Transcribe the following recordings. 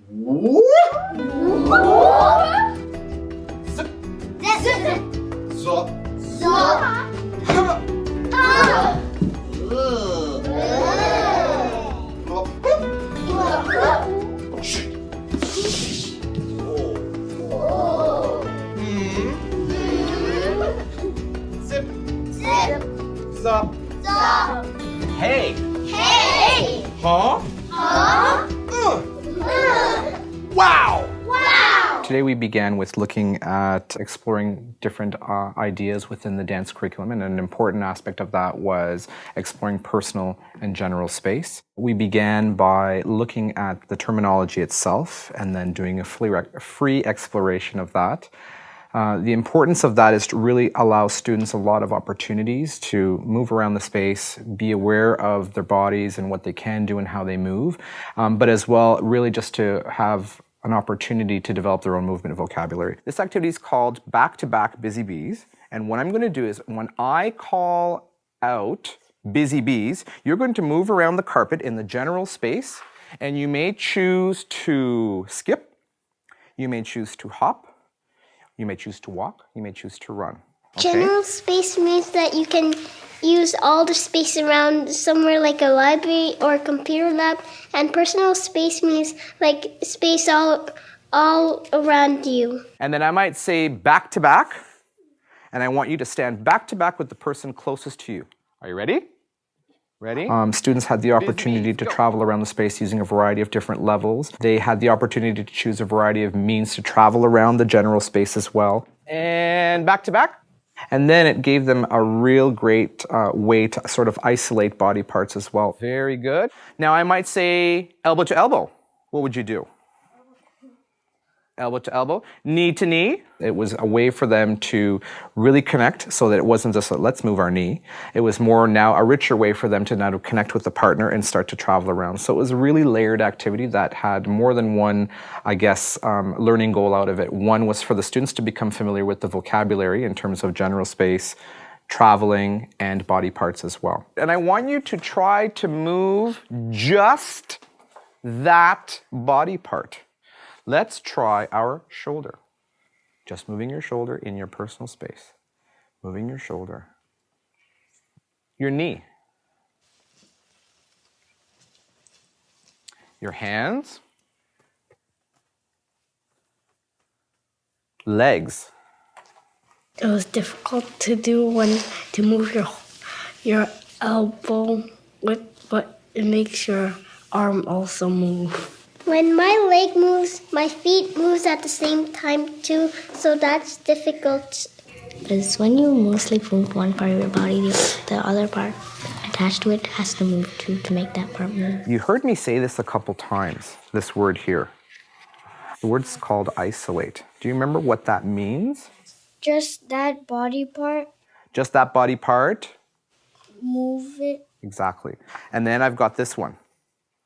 Hey. Hey. Huh? Huh? Wow. Wow. Today we began with looking at exploring different ideas within the dance curriculum, and an important aspect of that was exploring personal and general space. We began by looking at the terminology itself and then doing a free exploration of that. The importance of that is to really allow students a lot of opportunities to move around the space, be aware of their bodies and what they can do and how they move, but as well really just to have an opportunity to develop their own movement vocabulary. This activity is called Back-to-Back Busy Bees, and what I'm going to do is when I call out busy bees, you're going to move around the carpet in the general space, and you may choose to skip, you may choose to hop, you may choose to walk, you may choose to run. Okay? General space means that you can use all the space around somewhere like a library or a computer lab, and personal space means like space all around you. And then I might say back to back, and I want you to stand back to back with the person closest to you. Are you ready? Ready? Students had the opportunity to travel around the space using a variety of different levels. They had the opportunity to choose a variety of means to travel around the general space as well. And back to back. And then it gave them a real great way to sort of isolate body parts as well. Very good. Now I might say elbow to elbow. What would you do? Elbow to elbow, knee to knee. It was a way for them to really connect so that it wasn't just a, let's move our knee. It was more now a richer way for them to now connect with the partner and start to travel around. So it was a really layered activity that had more than one, I guess, learning goal out of it. One was for the students to become familiar with the vocabulary in terms of general space, traveling, and body parts as well. And I want you to try to move just that body part. Let's try our shoulder. Just moving your shoulder in your personal space. Moving your shoulder. Your knee. Your hands. Legs. It was difficult to do to move your elbow but it makes your arm also move. When my leg moves, my feet moves at the same time too, so that's difficult. Because when you mostly move one part of your body, the other part attached to it has to move too to make that part move. You heard me say this a couple times, this word here. The word's called isolate. Do you remember what that means? Just that body part. Just that body part? Move it. Exactly. And then I've got this one.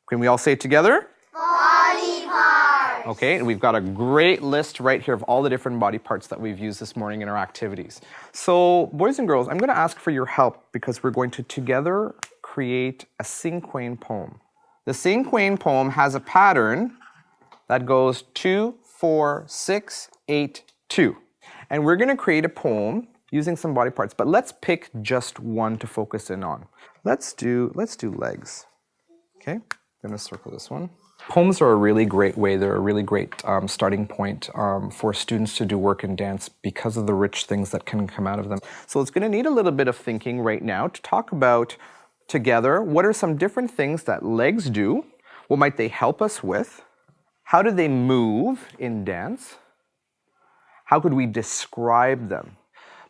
Can we all say it together? Body part. Okay, and we've got a great list right here of all the different body parts that we've used this morning in our activities. So, boys and girls, I'm going to ask for your help because we're going to together create a Cinquain poem. The Cinquain poem has a pattern that goes 2, 4, 6, 8, 2. And we're going to create a poem using some body parts, but let's pick just one to focus in on. Let's do legs. Okay, I'm going to circle this one. Poems are a really great way, they're a really great starting point for students to do work in dance because of the rich things that can come out of them. So it's going to need a little bit of thinking right now to talk about together what are some different things that legs do, what might they help us with, how do they move in dance, how could we describe them.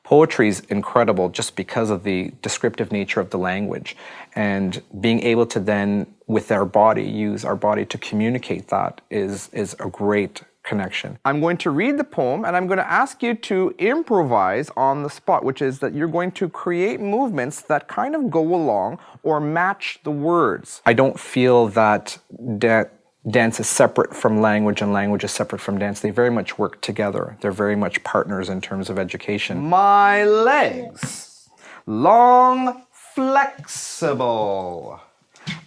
Poetry is incredible just because of the descriptive nature of the language, and being able to then, with our body, use our body to communicate that is a great connection. I'm going to read the poem and I'm going to ask you to improvise on the spot, which is that you're going to create movements that kind of go along or match the words. I don't feel that dance is separate from language and language is separate from dance. They very much work together. They're very much partners in terms of education. My legs, long, flexible,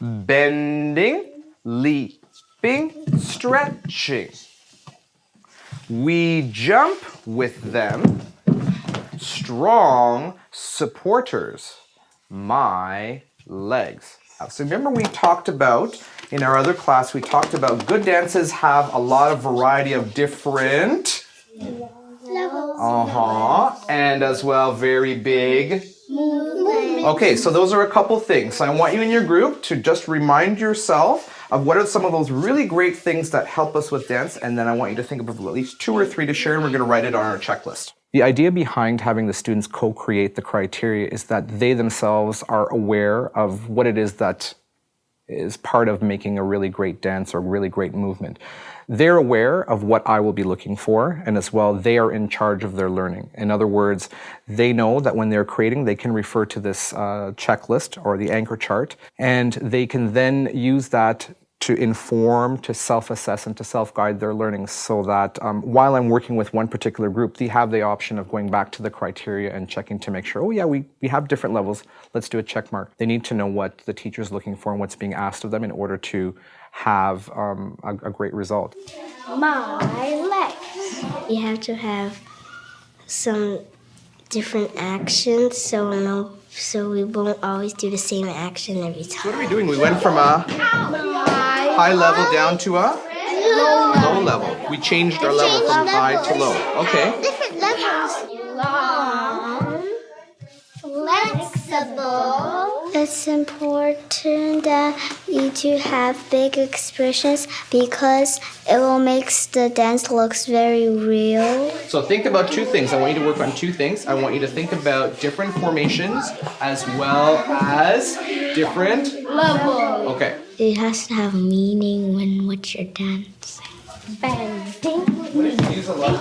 bending, leaping, jumping, stretching. We jump with them, strong supporters, my legs. So remember we talked about, in our other class, we talked about good dances have a lot of variety of different levels. And as well, very big movements. Okay, so those are a couple things. So I want you in your group to just remind yourself of what are some of those really great things that help us with dance, and then I want you to think of at least 2 or 3 to share, and we're going to write it on our checklist. The idea behind having the students co-create the criteria is that they themselves are aware of what it is that is part of making a really great dance or really great movement. They're aware of what I will be looking for, and as well, they are in charge of their learning. In other words, they know that when they're creating, they can refer to this checklist or the anchor chart, and they can then use that to inform, to self-assess, and to self-guide their learning, so that while I'm working with one particular group, they have the option of going back to the criteria and checking to make sure, oh yeah, we have different levels, let's do a check mark. They need to know what the teacher's looking for and what's being asked of them in order to have a great result. My legs. You have to have some different actions, so we won't always do the same action every time. What are we doing? We went from a high level down to a low level. We changed our level from high to low. Okay. Different levels. Long, flexible. It's important that you to have big expressions because it will make the dance looks very real. So think about 2 things. I want you to work on 2 things. I want you to think about different formations as well as different levels. Okay. It has to have meaning when what you're dancing. Bending. Use a lot of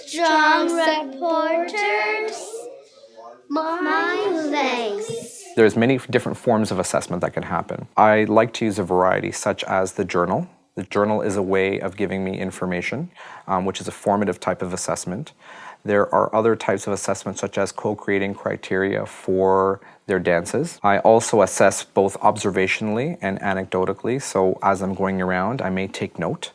Strong supporters. My legs. There's many different forms of assessment that can happen. I like to use a variety, such as the journal. The journal is a way of giving me information, which is a formative type of assessment. There are other types of assessments, such as co-creating criteria for their dances. I also assess both observationally and anecdotally. So as I'm going around, I may take note.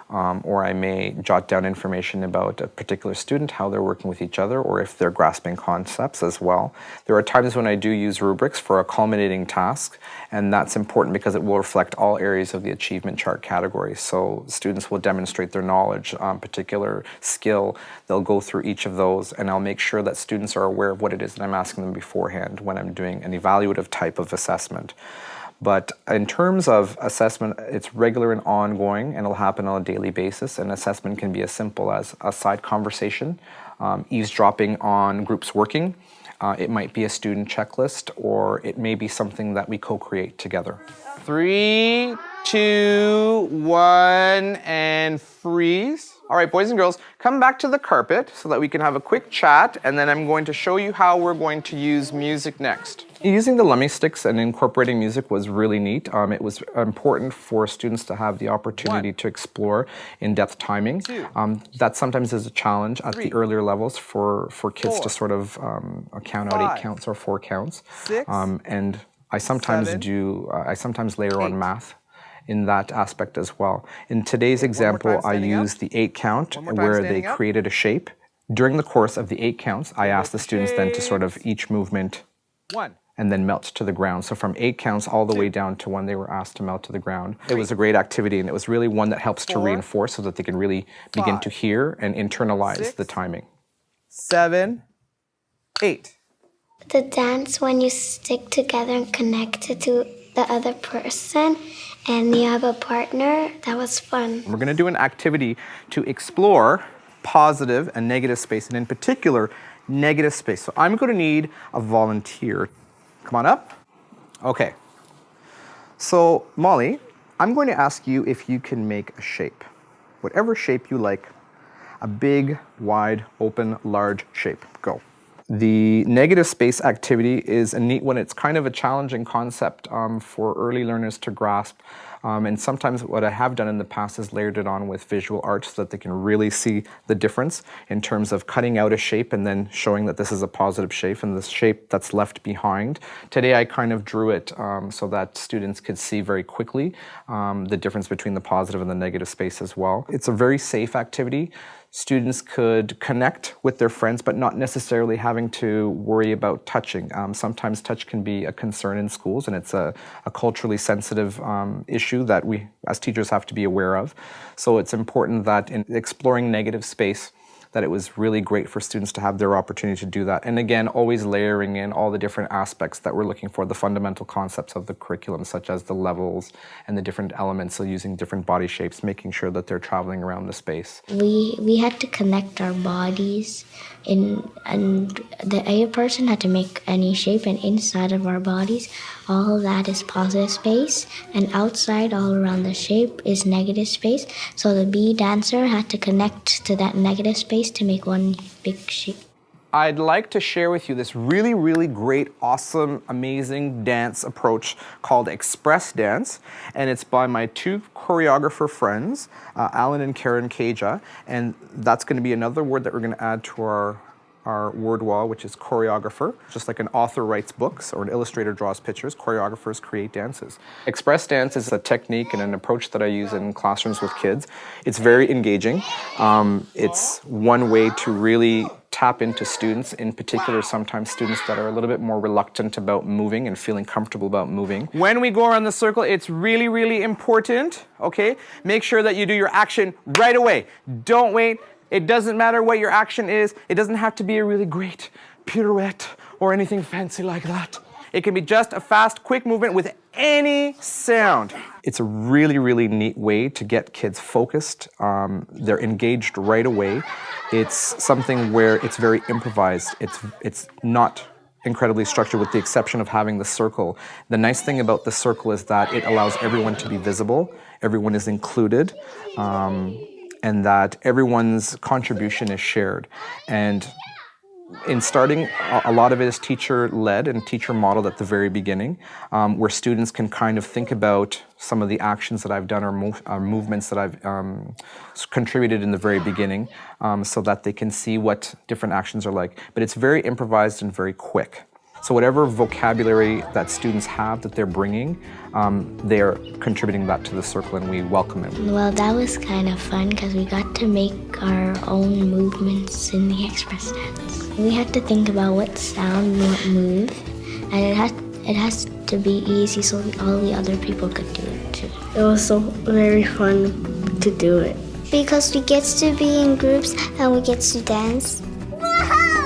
Or I may jot down information about a particular student, how they're working with each other, or if they're grasping concepts as well. There are times when I do use rubrics for a culminating task, and that's important because it will reflect all areas of the achievement chart category. So students will demonstrate their knowledge, particular skill. They'll go through each of those, and I'll make sure that students are aware of what it is that I'm asking them beforehand when I'm doing an evaluative type of assessment. But in terms of assessment, it's regular and ongoing, and it'll happen on a daily basis. And assessment can be as simple as a side conversation, eavesdropping on groups working. It might be a student checklist, or it may be something that we co-create together. 3, 2, 1, and freeze. All right, boys and girls, come back to the carpet so that we can have a quick chat, and then I'm going to show you how we're going to use music next. Using the lummy sticks and incorporating music was really neat. It was important for students to have the opportunity to explore in-depth timing. That sometimes is a challenge at the earlier levels for kids to sort of count out 8 counts or 4 counts. And I sometimes layer on math in that aspect as well. In today's example, I used the 8 count where they created a shape. During the course of the 8 counts, I asked the students then to sort of each movement and then melt to the ground. So from 8 counts all the way down to when they were asked to melt to the ground. It was a great activity, and it was really one that helps to reinforce so that they can really begin to hear and internalize the timing. 7, 8. The dance when you stick together and connect it to the other person and you have a partner, that was fun. We're gonna do an activity to explore positive and negative space, and in particular, negative space. So I'm gonna need a volunteer. Come on up. Okay. So Molly, I'm going to ask you if you can make a shape. Whatever shape you like. A big, wide, open, large shape. Go. The negative space activity is a neat one. It's kind of a challenging concept for early learners to grasp. And sometimes what I have done in the past is layered it on with visual art so that they can really see the difference in terms of cutting out a shape and then showing that this is a positive shape and the shape that's left behind. Today I kind of drew it so that students could see very quickly the difference between the positive and the negative space as well. It's a very safe activity. Students could connect with their friends, but not necessarily having to worry about touching. Sometimes touch can be a concern in schools, and it's a culturally sensitive issue that we, as teachers, have to be aware of. So it's important that in exploring negative space, that it was really great for students to have their opportunity to do that. And again, always layering in all the different aspects that we're looking for, the fundamental concepts of the curriculum, such as the levels and the different elements, so using different body shapes, making sure that they're traveling around the space. We had to connect our bodies and the person had to make any shape, and inside of our bodies, all of that is positive space, and outside all around the shape is negative space. So the bee dancer had to connect to that negative space to make one big shape. I'd like to share with you this really, really great, awesome, amazing dance approach called Express Dance. And it's by my two choreographer friends, Alan and Karen Kaja. And that's going to be another word that we're going to add to our word wall, which is choreographer. Just like an author writes books or an illustrator draws pictures, choreographers create dances. Express dance is a technique and an approach that I use in classrooms with kids. It's very engaging. It's one way to really tap into students, in particular sometimes students that are a little bit more reluctant about moving and feeling comfortable about moving. When we go around the circle, it's really, really important, okay? Make sure that you do your action right away. Don't wait. It doesn't matter what your action is. It doesn't have to be a really great pirouette or anything fancy like that. It can be just a fast, quick movement with any sound. It's a really, really neat way to get kids focused. They're engaged right away. It's something where it's very improvised. It's not incredibly structured with the exception of having the circle. The nice thing about the circle is that it allows everyone to be visible. Everyone is included. And that everyone's contribution is shared. And in starting, a lot of it is teacher-led and teacher-modeled at the very beginning, where students can kind of think about some of the actions that I've done or movements that I've contributed in the very beginning, so that they can see what different actions are like. But it's very improvised and very quick. So whatever vocabulary that students have that they're bringing, they're contributing that to the circle, and we welcome it. Well, that was kind of fun because we got to make our own movements in the express dance. We had to think about what sound we would move, and it has to be easy so all the other people could do it too. It was so very fun to do it. Because we get to be in groups and we get to dance. Woohoo!